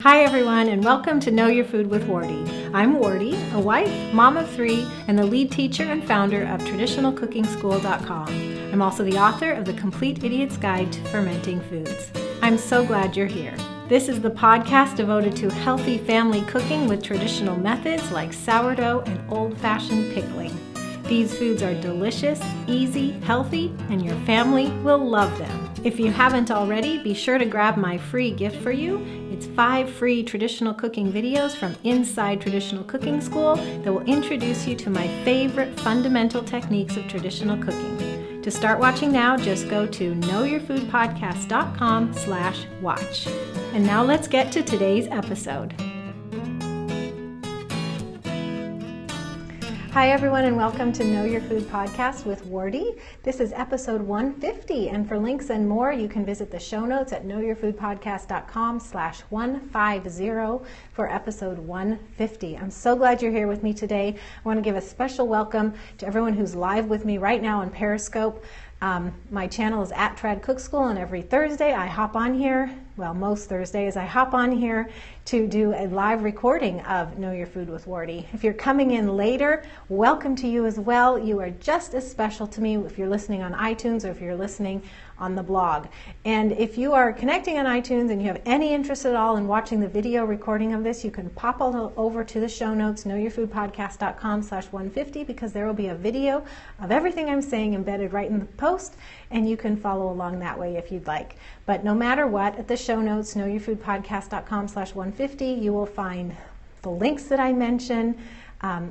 Hi everyone, and welcome to Know Your Food with Wardee. I'm Wardee, a wife, mom of 3, and the lead teacher and founder of TraditionalCookingSchool.com. I'm also the author of The Complete Idiot's Guide to Fermenting Foods. I'm so glad you're here. This is the podcast devoted to healthy family cooking with traditional methods like sourdough and old-fashioned pickling. These foods are delicious, easy, healthy, and your family will love them. If you haven't already, be sure to grab my free gift for you. It's 5 free traditional cooking videos from inside Traditional Cooking School that will introduce you to my favorite fundamental techniques of traditional cooking. To start watching now, just go to knowyourfoodpodcast.com/watch. And now let's get to today's episode. Hi everyone, and welcome to Know Your Food Podcast with Wardee. This is episode 150, and for links and more, you can visit the show notes at knowyourfoodpodcast.com/150 for episode 150. I'm so glad you're here with me today. I want to give a special welcome to everyone who's live with me right now on Periscope. My channel is at Trad Cook School, and every Thursday I hop on here, most Thursdays I hop on here to do a live recording of Know Your Food with Wardee. If you're coming in later, welcome to you as well. You are just as special to me if you're listening on iTunes or if you're listening on the blog. And if you are connecting on iTunes and you have any interest at all in watching the video recording of this, you can pop over to the show notes, knowyourfoodpodcast.com/150, because there will be a video of everything I'm saying embedded right in the post, and you can follow along that way if you'd like. But no matter what, at the show notes, knowyourfoodpodcast.com/150, you will find the links that I mention,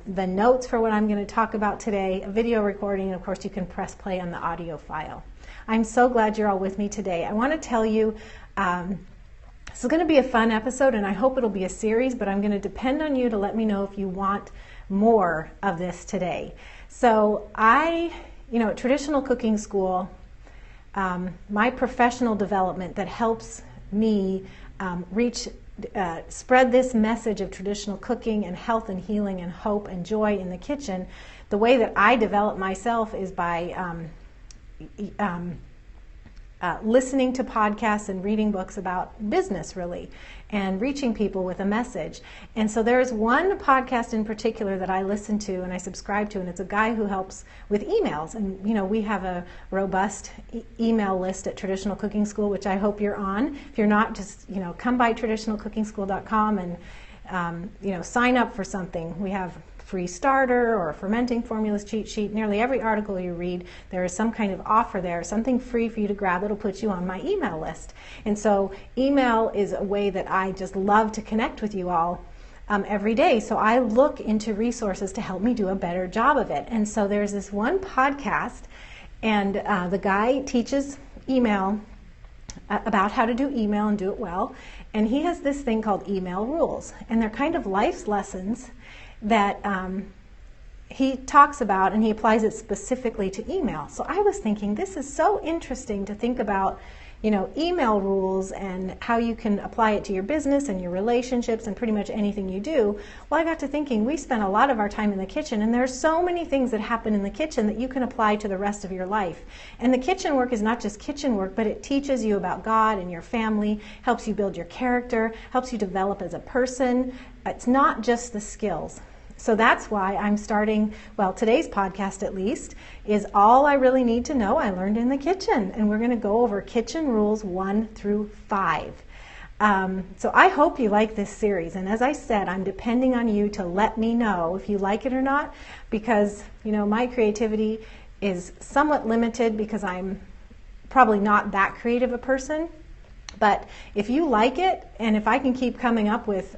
the notes for what I'm going to talk about today, a video recording, and of course you can press play on the audio file. I'm so glad you're all with me today. I want to tell you, this is going to be a fun episode, and I hope it'll be a series, but I'm going to depend on you to let me know if you want more of this today. So at Traditional Cooking School, my professional development that helps me spread this message of traditional cooking and health and healing and hope and joy in the kitchen, the way that I develop myself is by listening to podcasts and reading books about business, really, and reaching people with a message. And so there's one podcast in particular that I listen to and I subscribe to, and it's a guy who helps with emails. And we have a robust email list at Traditional Cooking School, which I hope you're on. If you're not, just come by traditionalcookingschool.com and sign up for something. We have free starter or a fermenting formulas cheat sheet. Nearly every article you read, there is some kind of offer there, something free for you to grab that'll put you on my email list. And so email is a way that I just love to connect with you all every day. So I look into resources to help me do a better job of it. And so there's this one podcast, and the guy teaches email, about how to do email and do it well. And he has this thing called email rules, and they're kind of life's lessons that he talks about, and he applies it specifically to email. So I was thinking, this is so interesting to think about, email rules and how you can apply it to your business and your relationships and pretty much anything you do. Well, I got to thinking, we spend a lot of our time in the kitchen, and there's so many things that happen in the kitchen that you can apply to the rest of your life. And the kitchen work is not just kitchen work, but it teaches you about God and your family, helps you build your character, helps you develop as a person. It's not just the skills. So that's why I'm starting, today's podcast at least, is all I really need to know I learned in the kitchen. And we're going to go over kitchen rules 1 through 5. So I hope you like this series. And as I said, I'm depending on you to let me know if you like it or not, because, my creativity is somewhat limited because I'm probably not that creative a person. But if you like it, and if I can keep coming up with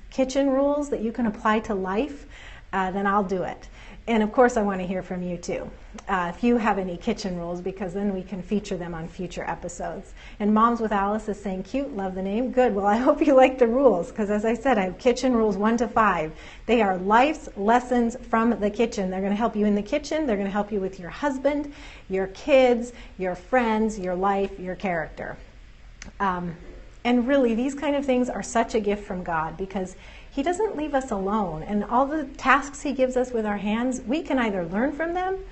kitchen rules that you can apply to life, then I'll do it. And of course I want to hear from you too, if you have any kitchen rules, because then we can feature them on future episodes. And Moms with Alice is saying, cute, love the name. Good. Well, I hope you like the rules, because as I said, I have kitchen rules 1 to 5. They are life's lessons from the kitchen. They're going to help you in the kitchen. They're going to help you with your husband, your kids, your friends, your life, your character. And really, these kind of things are such a gift from God, because He doesn't leave us alone. And all the tasks He gives us with our hands, we can either learn from them,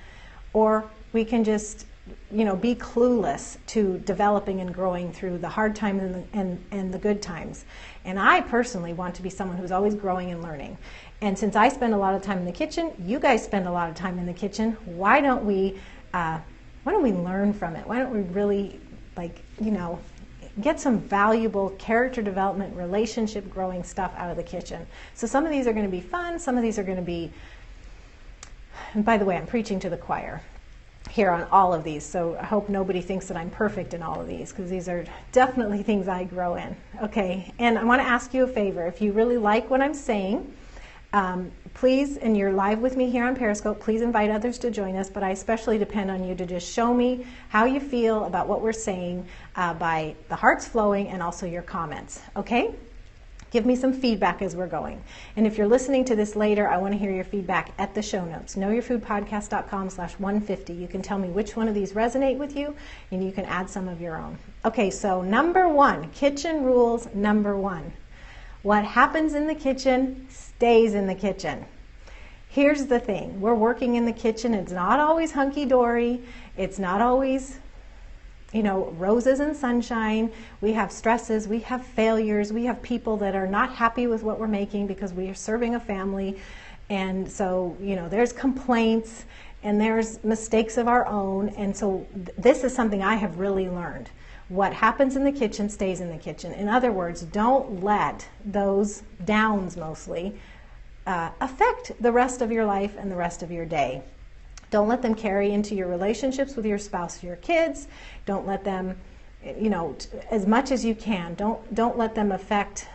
or we can just be clueless to developing and growing through the hard times and the good times. And I personally want to be someone who's always growing and learning. And since I spend a lot of time in the kitchen, you guys spend a lot of time in the kitchen, why don't we learn from it? Why don't we really, get some valuable character development, relationship growing stuff out of the kitchen? So some of these are going to be fun, some of these are going to be, and by the way, I'm preaching to the choir here on all of these, so I hope nobody thinks that I'm perfect in all of these, because these are definitely things I grow in. Okay, and I want to ask you a favor. If you really like what I'm saying, please, and you're live with me here on Periscope, please invite others to join us, but I especially depend on you to just show me how you feel about what we're saying by the hearts flowing and also your comments, okay? Give me some feedback as we're going. And if you're listening to this later, I want to hear your feedback at the show notes, knowyourfoodpodcast.com/150. You can tell me which one of these resonate with you, and you can add some of your own. Okay, so number one, kitchen rules number one. What happens in the kitchen stays in the kitchen. Here's the thing. We're working in the kitchen. It's not always hunky-dory. It's not always, roses and sunshine. We have stresses. We have failures. We have people that are not happy with what we're making because we are serving a family. And so, there's complaints and there's mistakes of our own. And so this is something I have really learned. What happens in the kitchen stays in the kitchen. In other words, don't let those downs mostly affect the rest of your life and the rest of your day. Don't let them carry into your relationships with your spouse or your kids. Don't let them, as much as you can, don't let them affect,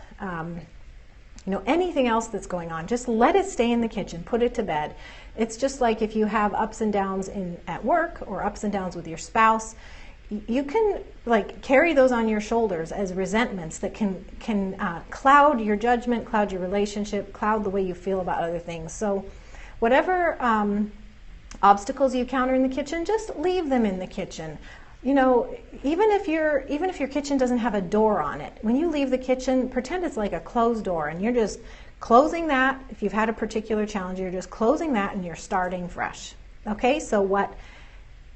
anything else that's going on. Just let it stay in the kitchen. Put it to bed. It's just like if you have ups and downs at work or ups and downs with your spouse. You can carry those on your shoulders as resentments that can cloud your judgment, cloud your relationship, cloud the way you feel about other things. So whatever obstacles you encounter in the kitchen, just leave them in the kitchen. Even if your kitchen doesn't have a door on it, when you leave the kitchen, pretend it's like a closed door and you're just closing that. If you've had a particular challenge, you're just closing that and you're starting fresh. Okay, so what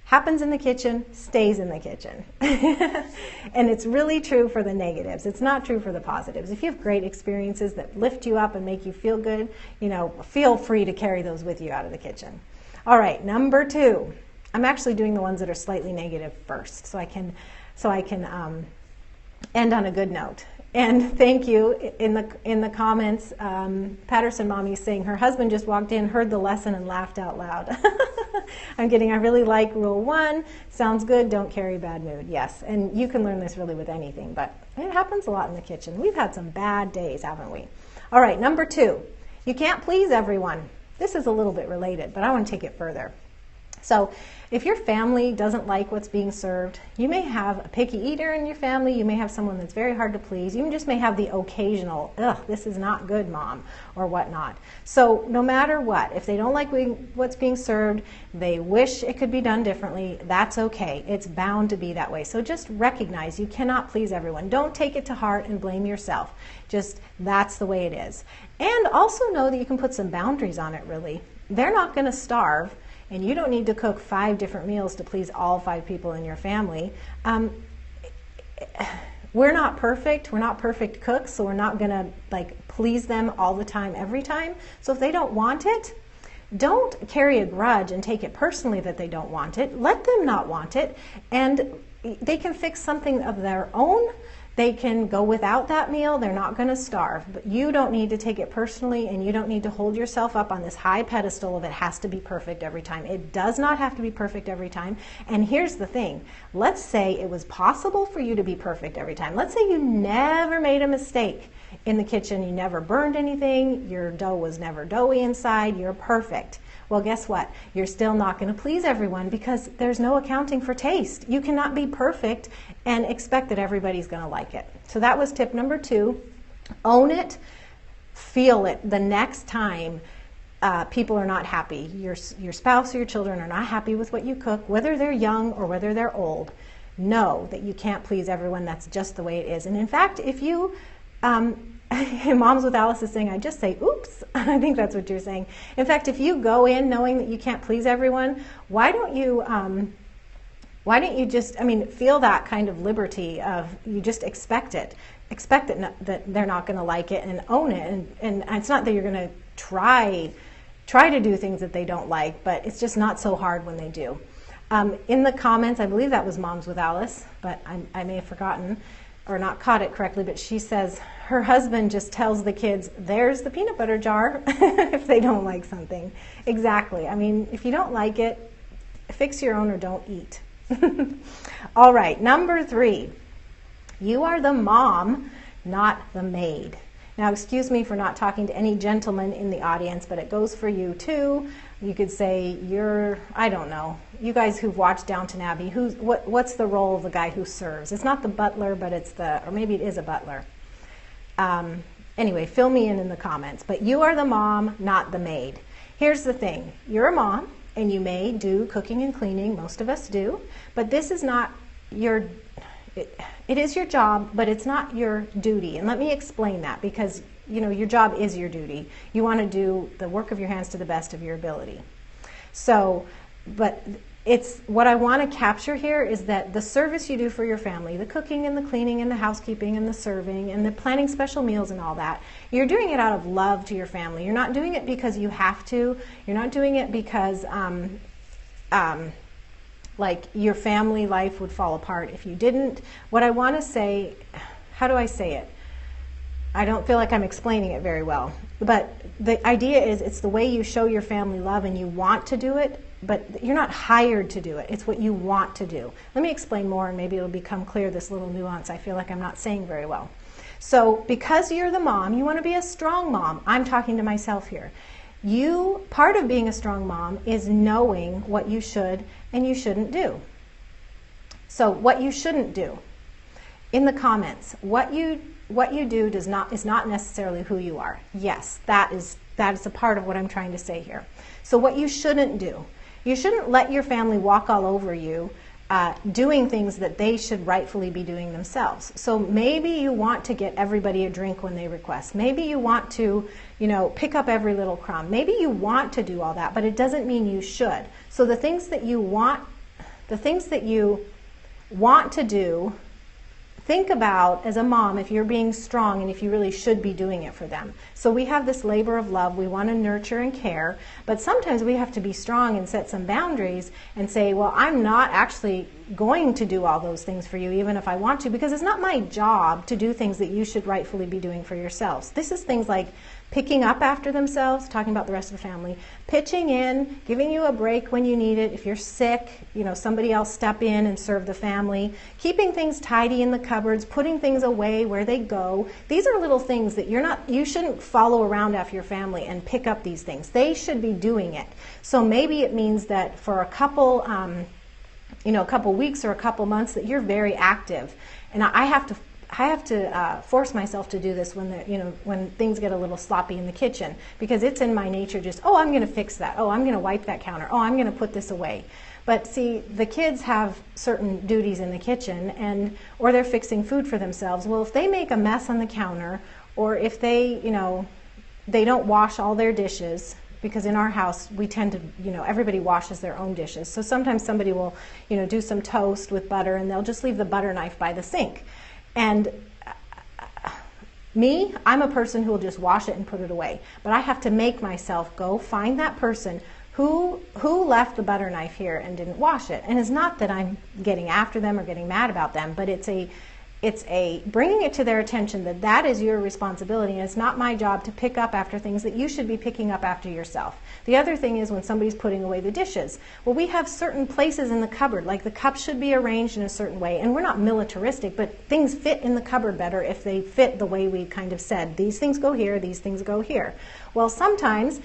happens in the kitchen stays in the kitchen. And it's really true for the negatives. It's not true for the positives. If you have great experiences that lift you up and make you feel good, feel free to carry those with you out of the kitchen. All right, number two. I'm actually doing the ones that are slightly negative first, so I can end on a good note. And thank you. In the comments, Patterson Mommy is saying her husband just walked in, heard the lesson, and laughed out loud. I really like rule 1. Sounds good. Don't carry bad mood. Yes, and you can learn this really with anything, but it happens a lot in the kitchen. We've had some bad days, haven't we? All right, number 2. You can't please everyone. This is a little bit related, but I want to take it further. So if your family doesn't like what's being served, you may have a picky eater in your family, you may have someone that's very hard to please, you just may have the occasional, this is not good, Mom, or whatnot. So no matter what, if they don't like what's being served, they wish it could be done differently, that's okay. It's bound to be that way. So just recognize you cannot please everyone. Don't take it to heart and blame yourself. Just that's the way it is. And also know that you can put some boundaries on it, really. They're not going to starve. And you don't need to cook 5 different meals to please all 5 people in your family. We're not perfect. We're not perfect cooks, so we're not going to please them all the time, every time. So if they don't want it, don't carry a grudge and take it personally that they don't want it. Let them not want it, and they can fix something of their own. They can go without that meal. They're not going to starve. But you don't need to take it personally, and you don't need to hold yourself up on this high pedestal of it has to be perfect every time. It does not have to be perfect every time. And here's the thing. Let's say it was possible for you to be perfect every time. Let's say you never made a mistake in the kitchen. You never burned anything. Your dough was never doughy inside. You're perfect. Well, guess what? You're still not going to please everyone because there's no accounting for taste. You cannot be perfect and expect that everybody's going to like it. So that was tip number 2. Own it, feel it the next time people are not happy. Your spouse or your children are not happy with what you cook, whether they're young or whether they're old. Know that you can't please everyone. That's just the way it is. And in fact, if you Moms with Alice is saying, I just say, oops. I think that's what you're saying. In fact, if you go in knowing that you can't please everyone, why don't you Why don't you just, feel that kind of liberty of, you just expect it. Expect that they're not going to like it, and own it. And it's not that you're going to try to do things that they don't like, but it's just not so hard when they do. In the comments, I believe that was Moms with Alice, but I may have forgotten or not caught it correctly, but she says her husband just tells the kids, there's the peanut butter jar, if they don't like something. Exactly. If you don't like it, fix your own or don't eat. All right, number 3. You are the mom, not the maid. Now, excuse me for not talking to any gentlemen in the audience, but it goes for you too. You could say I don't know, you guys who've watched Downton Abbey, what's the role of the guy who serves? It's not the butler, but or maybe it is a butler. Anyway, fill me in the comments. But you are the mom, not the maid. Here's the thing. You're a mom, and you may do cooking and cleaning. Most of us do. But this is not it is your job, but it's not your duty. And let me explain that, because your job is your duty. You want to do the work of your hands to the best of your ability. So, but it's what I want to capture here is that the service you do for your family, the cooking and the cleaning and the housekeeping and the serving and the planning special meals and all that, you're doing it out of love to your family. You're not doing it because you have to. You're not doing it because like your family life would fall apart if you didn't. What I want to say, how do I say it? I don't feel like I'm explaining it very well. But the idea is it's the way you show your family love, and you want to do it, but you're not hired to do it. It's what you want to do. Let me explain more, and maybe it'll become clear, this little nuance I feel like I'm not saying very well. So because you're the mom, you want to be a strong mom. I'm talking to myself here. Part of being a strong mom is knowing what you should and you shouldn't do. So what you shouldn't do, in the comments, what you do is not necessarily who you are. Yes, that is a part of what I'm trying to say here. So what you shouldn't do, you shouldn't let your family walk all over you doing things that they should rightfully be doing themselves. So maybe you want to get everybody a drink when they request. Maybe you want to, pick up every little crumb. Maybe you want to do all that, but it doesn't mean you should. So the things that you want to do, think about as a mom if you're being strong and if you really should be doing it for them. So we have this labor of love. We want to nurture and care, but sometimes we have to be strong and set some boundaries and say, well, I'm not actually going to do all those things for you, even if I want to, because it's not my job to do things that you should rightfully be doing for yourselves. This is things like picking up after themselves, talking about the rest of the family, pitching in, giving you a break when you need it. If you're sick, somebody else step in and serve the family, keeping things tidy in the cupboards, putting things away where they go. These are little things that you shouldn't follow around after your family and pick up these things. They should be doing it. So maybe it means that for a couple weeks or a couple months that you're very active. And I have to force myself to do this when things get a little sloppy in the kitchen, because it's in my nature just, I'm going to fix that. I'm going to wipe that counter. I'm going to put this away. But see, the kids have certain duties in the kitchen, or they're fixing food for themselves. Well, if they make a mess on the counter, or if they don't wash all their dishes, because in our house we tend to, everybody washes their own dishes. So sometimes somebody will, do some toast with butter, and they'll just leave the butter knife by the sink. And I'm a person who will just wash it and put it away. But I have to make myself go find that person who left the butter knife here and didn't wash it. And it's not that I'm getting after them or getting mad about them, but it's a bringing it to their attention that is your responsibility, and it's not my job to pick up after things that you should be picking up after yourself. The other thing is when somebody's putting away the dishes. Well, we have certain places in the cupboard, like the cups should be arranged in a certain way, and we're not militaristic, but things fit in the cupboard better if they fit the way we kind of said. These things go here, these things go here. Well, sometimes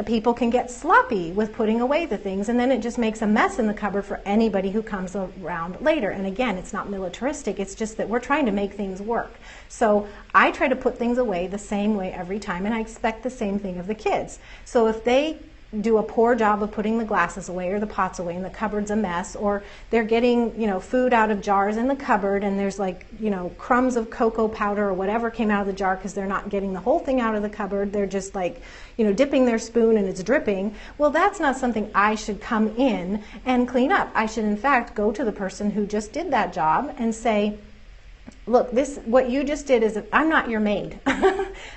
people can get sloppy with putting away the things, and then it just makes a mess in the cupboard for anybody who comes around later. And again, it's not militaristic, it's just that we're trying to make things work. So I try to put things away the same way every time, and I expect the same thing of the kids. So if they do a poor job of putting the glasses away or the pots away and the cupboard's a mess, or they're getting, food out of jars in the cupboard and there's crumbs of cocoa powder or whatever came out of the jar because they're not getting the whole thing out of the cupboard. They're just dipping their spoon and it's dripping. Well, that's not something I should come in and clean up. I should in fact go to the person who just did that job and say, look, what you just did is, I'm not your maid,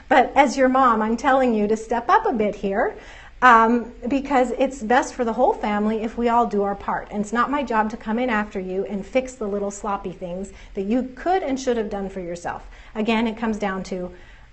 but as your mom, I'm telling you to step up a bit here. Because it's best for the whole family if we all do our part. And it's not my job to come in after you and fix the little sloppy things that you could and should have done for yourself. Again, it comes down to,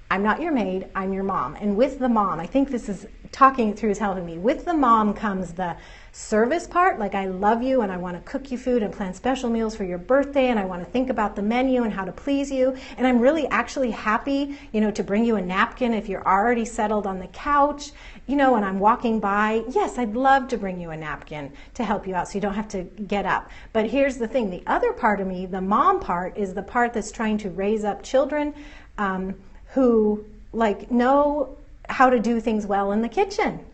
I'm not your maid, I'm your mom. And with the mom, I think this is, talking it through is helping me. With the mom comes the service part, like I love you and I want to cook you food and plan special meals for your birthday and I want to think about the menu and how to please you. And I'm really actually happy, to bring you a napkin if you're already settled on the couch, and I'm walking by. Yes, I'd love to bring you a napkin to help you out so you don't have to get up. But here's the thing, the other part of me, the mom part, is the part that's trying to raise up children who know how to do things well in the kitchen.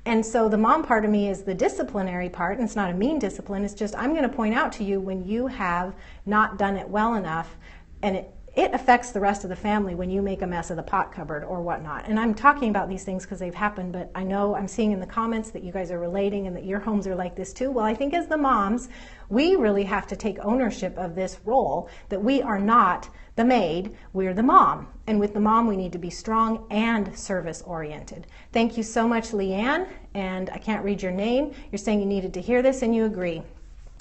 And so the mom part of me is the disciplinary part, and it's not a mean discipline, it's just I'm going to point out to you when you have not done it well enough, and it affects the rest of the family when you make a mess of the pot cupboard or whatnot. And I'm talking about these things because they've happened, but I know I'm seeing in the comments that you guys are relating and that your homes are like this too. Well, I think as the moms, we really have to take ownership of this role, that we are not the maid, we're the mom. And with the mom, we need to be strong and service-oriented. Thank you so much, Leanne, and I can't read your name. You're saying you needed to hear this and you agree.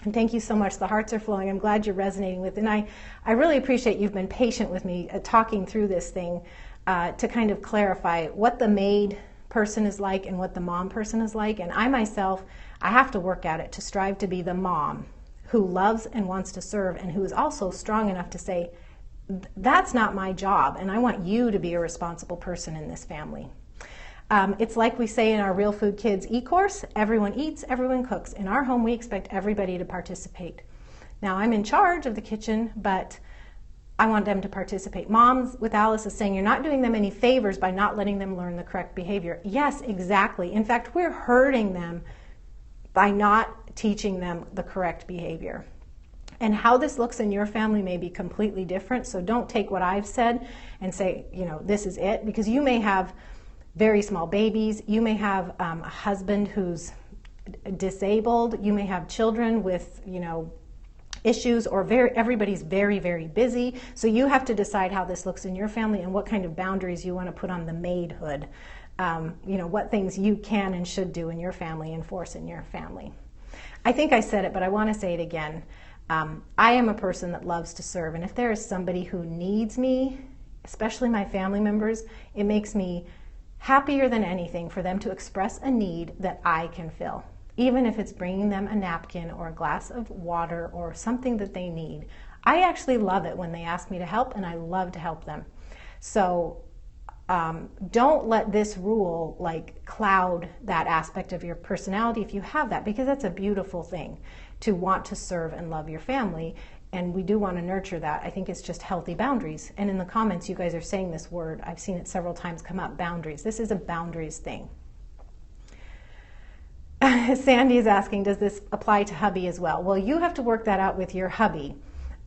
And thank you so much. The hearts are flowing. I'm glad you're resonating with it. And I really appreciate you've been patient with me talking through this thing to kind of clarify what the maid person is like and what the mom person is like. And I myself, I have to work at it to strive to be the mom who loves and wants to serve and who is also strong enough to say, that's not my job, and I want you to be a responsible person in this family. It's like we say in our Real Food Kids eCourse, everyone eats, everyone cooks. In our home, we expect everybody to participate. Now, I'm in charge of the kitchen, but I want them to participate. Moms with Alice is saying, you're not doing them any favors by not letting them learn the correct behavior. Yes, exactly. In fact, we're hurting them by not teaching them the correct behavior. And how this looks in your family may be completely different, so don't take what I've said and say, this is it, because you may have very small babies, you may have a husband who's disabled, you may have children with, issues, or everybody's very, very busy, so you have to decide how this looks in your family and what kind of boundaries you want to put on the maidhood, what things you can and should do in your family, enforce in your family. I think I said it, but I want to say it again. I am a person that loves to serve, and if there is somebody who needs me, especially my family members, it makes me happier than anything for them to express a need that I can fill, even if it's bringing them a napkin or a glass of water or something that they need. I actually love it when they ask me to help, and I love to help them. So don't let this rule cloud that aspect of your personality if you have that, because that's a beautiful thing, to want to serve and love your family, and we do want to nurture that. I think it's just healthy boundaries. And in the comments, you guys are saying this word. I've seen it several times come up, boundaries. This is a boundaries thing. Sandy is asking, does this apply to hubby as well? Well, you have to work that out with your hubby,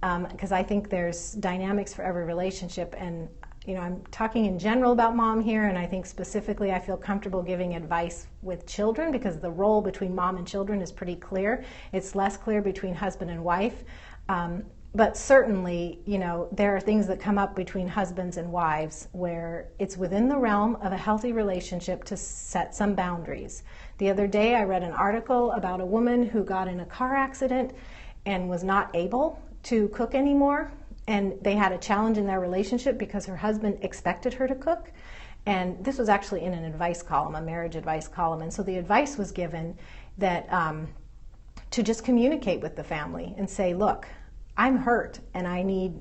because I think there's dynamics for every relationship, and I'm talking in general about mom here, and I think specifically I feel comfortable giving advice with children because the role between mom and children is pretty clear. It's less clear between husband and wife. But certainly, there are things that come up between husbands and wives where it's within the realm of a healthy relationship to set some boundaries. The other day I read an article about a woman who got in a car accident and was not able to cook anymore. And they had a challenge in their relationship because her husband expected her to cook. And this was actually in an advice column, a marriage advice column. And so the advice was given that to just communicate with the family and say, look, I'm hurt and I need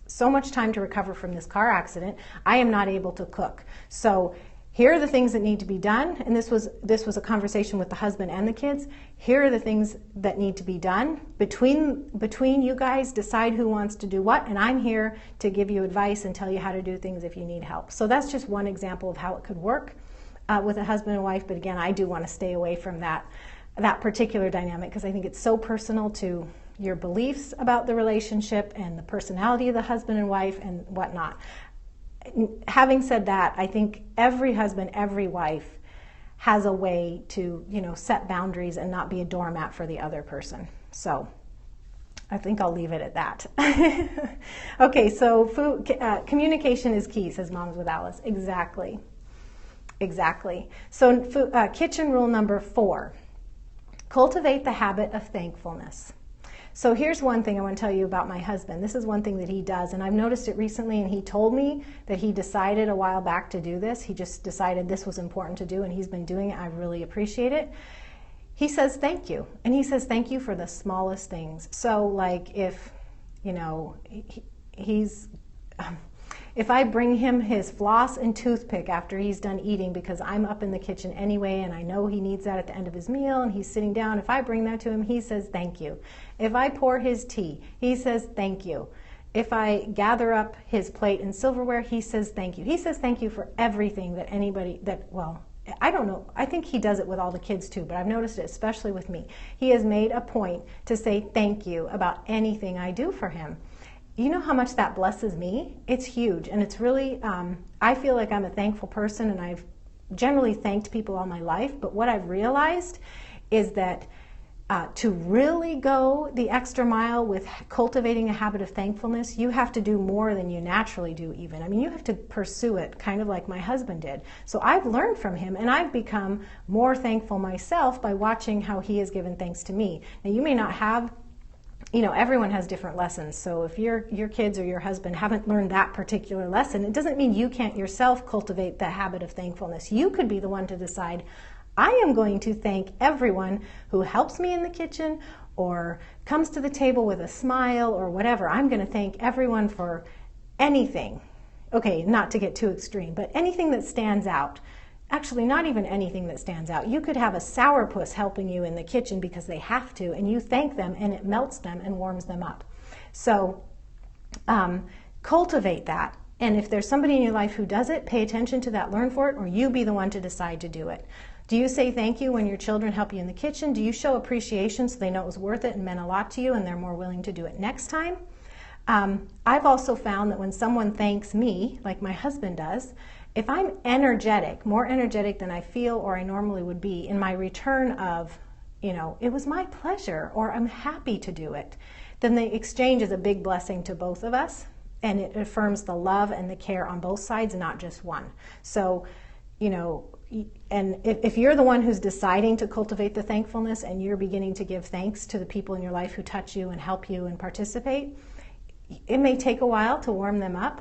so much time to recover from this car accident. I am not able to cook. So here are the things that need to be done. And this was a conversation with the husband and the kids. Here are the things that need to be done. Between you guys, decide who wants to do what. And I'm here to give you advice and tell you how to do things if you need help. So that's just one example of how it could work. with a husband and wife, but again, I do want to stay away from that particular dynamic because I think it's so personal to your beliefs about the relationship and the personality of the husband and wife and whatnot. Having said that, I think every husband, every wife has a way to, set boundaries and not be a doormat for the other person. So I think I'll leave it at that. Okay, so communication is key, says Moms with Alice. Exactly. So kitchen rule number 4, cultivate the habit of thankfulness. So here's one thing I want to tell you about my husband. This is one thing that he does, and I've noticed it recently, and he told me that he decided a while back to do this. He just decided this was important to do, and he's been doing it. I really appreciate it. He says thank you, and he says thank you for the smallest things. So like if, if I bring him his floss and toothpick after he's done eating because I'm up in the kitchen anyway and I know he needs that at the end of his meal and he's sitting down, if I bring that to him, he says thank you. If I pour his tea, he says thank you. If I gather up his plate and silverware, he says thank you. He says thank you for everything that I don't know, I think he does it with all the kids too, but I've noticed it especially with me. He has made a point to say thank you about anything I do for him. You know how much that blesses me? It's huge, and it's really, I feel like I'm a thankful person, and I've generally thanked people all my life, but what I've realized is that to really go the extra mile with cultivating a habit of thankfulness, you have to do more than you naturally do even. I mean, you have to pursue it kind of like my husband did. So I've learned from him, and I've become more thankful myself by watching how he has given thanks to me. Now, you may not have, everyone has different lessons. So if your kids or your husband haven't learned that particular lesson, it doesn't mean you can't yourself cultivate the habit of thankfulness. You could be the one to decide, I am going to thank everyone who helps me in the kitchen or comes to the table with a smile or whatever. I'm going to thank everyone for anything. Okay, not to get too extreme, but anything that stands out. Actually, not even anything that stands out. You could have a sourpuss helping you in the kitchen because they have to, and you thank them, and it melts them and warms them up. So cultivate that. And if there's somebody in your life who does it, pay attention to that, learn for it, or you be the one to decide to do it. Do you say thank you when your children help you in the kitchen? Do you show appreciation so they know it was worth it and meant a lot to you and they're more willing to do it next time? I've also found that when someone thanks me, like my husband does, if I'm energetic, more energetic than I feel or I normally would be in my return of, it was my pleasure or I'm happy to do it, then the exchange is a big blessing to both of us, and it affirms the love and the care on both sides, not just one. So, and if you're the one who's deciding to cultivate the thankfulness and you're beginning to give thanks to the people in your life who touch you and help you and participate, it may take a while to warm them up,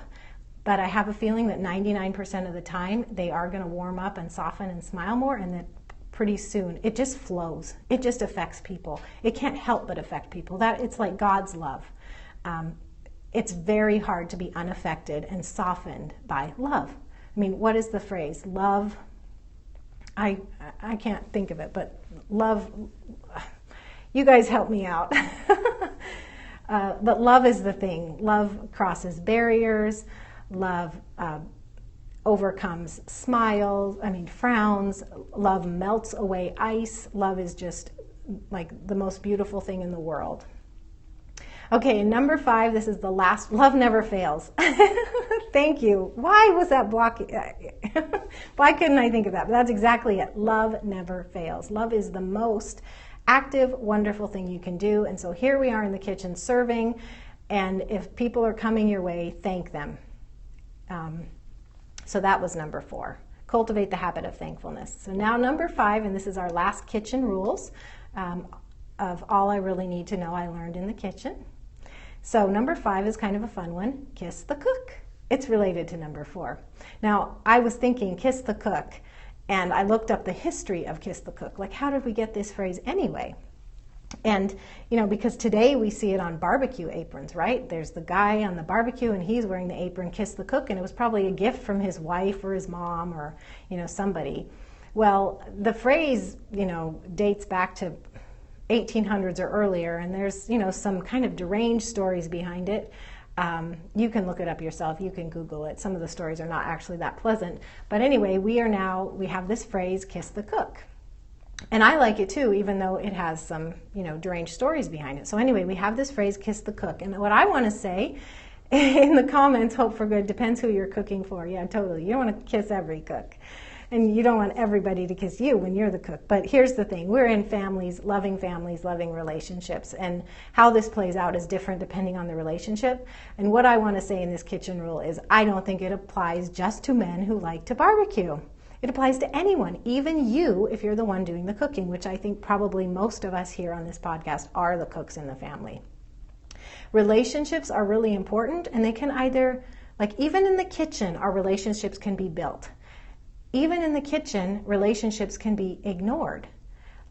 but I have a feeling that 99% of the time they are going to warm up and soften and smile more, and that pretty soon it just flows. It just affects people. It can't help but affect people. It's like God's love. It's very hard to be unaffected and softened by love. I mean, what is the phrase? Love, I can't think of it, but love, you guys help me out. But love is the thing. Love crosses barriers. Love overcomes frowns. Love melts away ice. Love is just like the most beautiful thing in the world. Okay, number 5, this is the last. Love never fails. Thank you. Why was that blocking? Why couldn't I think of that? But that's exactly it. Love never fails. Love is the most active, wonderful thing you can do. And so here we are in the kitchen serving, and if people are coming your way, thank them. So that was number 4. Cultivate the habit of thankfulness. So now number 5, and this is our last kitchen rules of all I really need to know I learned in the kitchen. So number 5 is kind of a fun one. Kiss the cook. It's related to number 4. Now, I was thinking kiss the cook, and I looked up the history of kiss the cook. Like, how did we get this phrase anyway? And, because today we see it on barbecue aprons, right? There's the guy on the barbecue and he's wearing the apron, kiss the cook, and it was probably a gift from his wife or his mom or, somebody. Well, the phrase, dates back to 1800s or earlier, and there's, some kind of deranged stories behind it. You can look it up yourself. You can Google it. Some of the stories are not actually that pleasant. But anyway, we have this phrase, kiss the cook. And I like it too, even though it has some, deranged stories behind it. So anyway, we have this phrase, kiss the cook. And what I want to say in the comments, hope for good, depends who you're cooking for. Yeah, totally. You don't want to kiss every cook. And you don't want everybody to kiss you when you're the cook. But here's the thing. We're in families, loving relationships. And how this plays out is different depending on the relationship. And what I want to say in this kitchen rule is I don't think it applies just to men who like to barbecue. It applies to anyone, even you, if you're the one doing the cooking, which I think probably most of us here on this podcast are the cooks in the family. Relationships are really important, and they can either, even in the kitchen, our relationships can be built. Even in the kitchen, relationships can be ignored.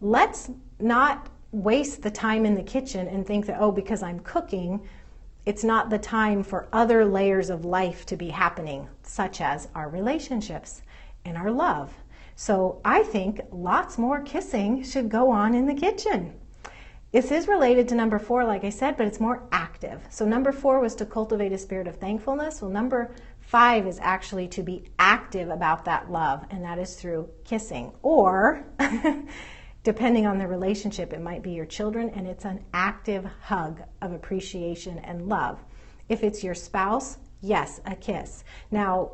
Let's not waste the time in the kitchen and think that, because I'm cooking, it's not the time for other layers of life to be happening, such as our relationships and our love. So I think lots more kissing should go on in the kitchen. This is related to number 4, like I said, but it's more active. So number 4 was to cultivate a spirit of thankfulness. Well, number 5 is actually to be active about that love, and that is through kissing. Or, depending on the relationship, it might be your children, and it's an active hug of appreciation and love. If it's your spouse, yes, a kiss. Now,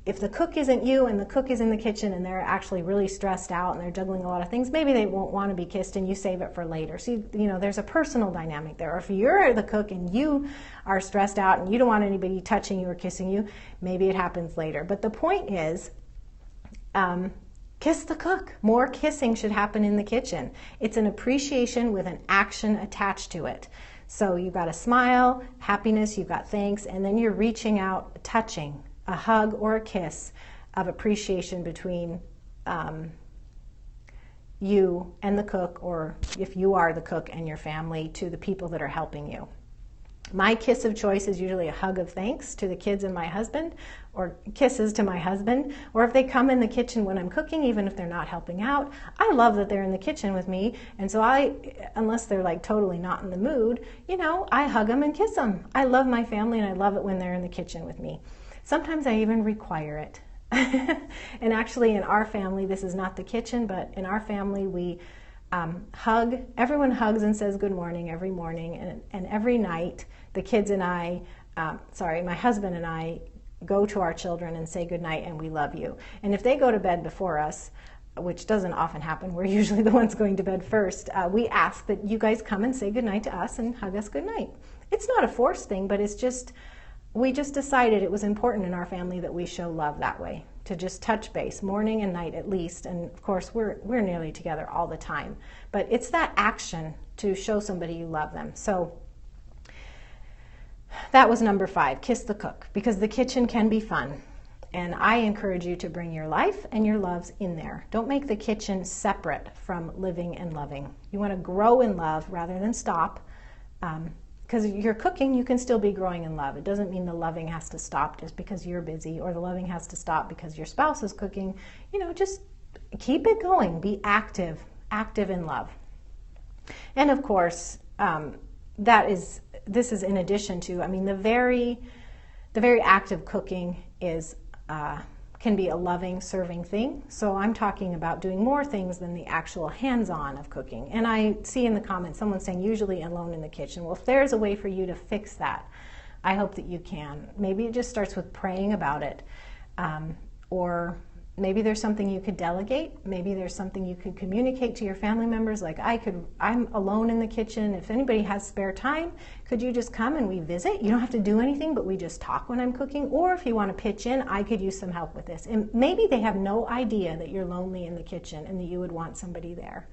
if the cook isn't you and the cook is in the kitchen and they're actually really stressed out and they're juggling a lot of things, maybe they won't want to be kissed and you save it for later. So, there's a personal dynamic there. Or if you're the cook and you are stressed out and you don't want anybody touching you or kissing you, maybe it happens later. But the point is, kiss the cook. More kissing should happen in the kitchen. It's an appreciation with an action attached to it. So you've got a smile, happiness, you've got thanks, and then you're reaching out, touching, a hug or a kiss of appreciation between you and the cook, or if you are the cook and your family, to the people that are helping you. My kiss of choice is usually a hug of thanks to the kids and my husband, or kisses to my husband, or if they come in the kitchen when I'm cooking, even if they're not helping out, I love that they're in the kitchen with me, and so unless they're totally not in the mood, I hug them and kiss them. I love my family and I love it when they're in the kitchen with me. Sometimes I even require it. And actually in our family, this is not the kitchen, but in our family we hug. Everyone hugs and says good morning every morning, and every night the kids and my husband and I go to our children and say good night and we love you. And if they go to bed before us, which doesn't often happen, we're usually the ones going to bed first, we ask that you guys come and say good night to us and hug us good night. It's not a forced thing, but we just decided it was important in our family that we show love that way, to just touch base morning and night at least. And of course we're nearly together all the time, but it's that action to show somebody you love them. So that was number 5, kiss the cook, because the kitchen can be fun. And I encourage you to bring your life and your loves in there. Don't make the kitchen separate from living and loving. You want to grow in love rather than stop. Because you're cooking, you can still be growing in love. It doesn't mean the loving has to stop just because you're busy, or the loving has to stop because your spouse is cooking. Just keep it going. Be active in love. And of course, this is in addition to, the very act of cooking can be a loving, serving thing. So I'm talking about doing more things than the actual hands-on of cooking. And I see in the comments someone saying usually alone in the kitchen. Well, if there's a way for you to fix that, I hope that you can. Maybe it just starts with praying about it. Or maybe there's something you could delegate. Maybe there's something you could communicate to your family members. I'm alone in the kitchen. If anybody has spare time, could you just come and we visit? You don't have to do anything, but we just talk when I'm cooking. Or if you want to pitch in, I could use some help with this. And maybe they have no idea that you're lonely in the kitchen and that you would want somebody there.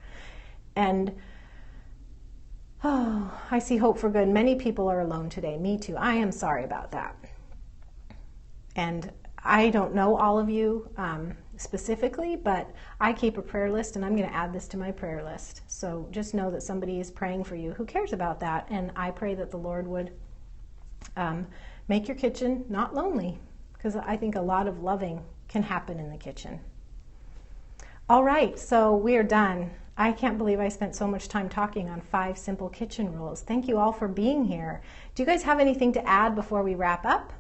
And I see hope for good. Many people are alone today. Me too. I am sorry about that. And I don't know all of you specifically, but I keep a prayer list, and I'm going to add this to my prayer list. So just know that somebody is praying for you who cares about that, and I pray that the Lord would make your kitchen not lonely, because I think a lot of loving can happen in the kitchen. All right, so we are done. I can't believe I spent so much time talking on 5 simple kitchen rules. Thank you all for being here. Do you guys have anything to add before we wrap up?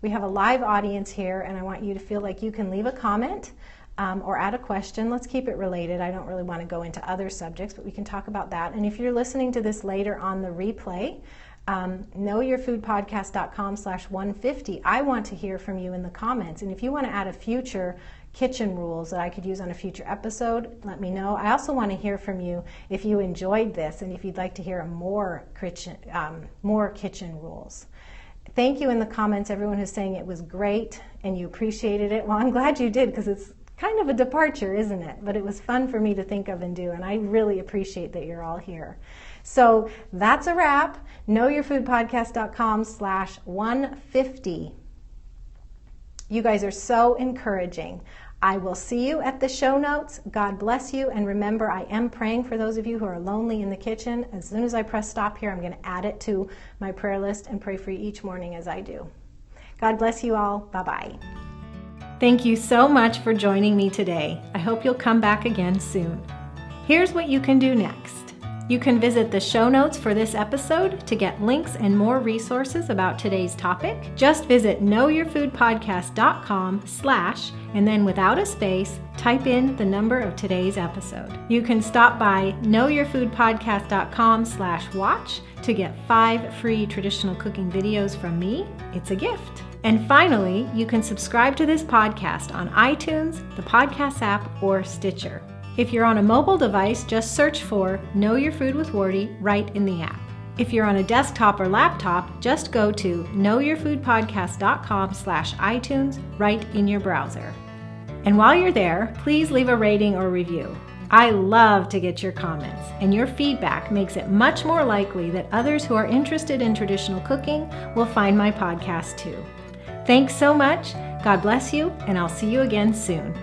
We have a live audience here, and I want you to feel like you can leave a comment or add a question. Let's keep it related. I don't really want to go into other subjects, but we can talk about that. And if you're listening to this later on the replay, knowyourfoodpodcast.com/150. I want to hear from you in the comments. And if you want to add a future kitchen rules that I could use on a future episode, let me know. I also want to hear from you if you enjoyed this and if you'd like to hear more kitchen rules. Thank you in the comments, everyone who's saying it was great and you appreciated it. Well, I'm glad you did, because it's kind of a departure, isn't it? But it was fun for me to think of and do, and I really appreciate that you're all here. So that's a wrap. knowyourfoodpodcast.com/150. You guys are so encouraging. I will see you at the show notes. God bless you. And remember, I am praying for those of you who are lonely in the kitchen. As soon as I press stop here, I'm going to add it to my prayer list and pray for you each morning as I do. God bless you all. Bye-bye. Thank you so much for joining me today. I hope you'll come back again soon. Here's what you can do next. You can visit the show notes for this episode to get links and more resources about today's topic. Just visit knowyourfoodpodcast.com/ and then without a space, type in the number of today's episode. You can stop by knowyourfoodpodcast.com/watch to get 5 free traditional cooking videos from me. It's a gift. And finally, you can subscribe to this podcast on iTunes, the podcast app, or Stitcher. If you're on a mobile device, just search for Know Your Food with Wardee right in the app. If you're on a desktop or laptop, just go to knowyourfoodpodcast.com/iTunes right in your browser. And while you're there, please leave a rating or review. I love to get your comments, and your feedback makes it much more likely that others who are interested in traditional cooking will find my podcast too. Thanks so much. God bless you, and I'll see you again soon.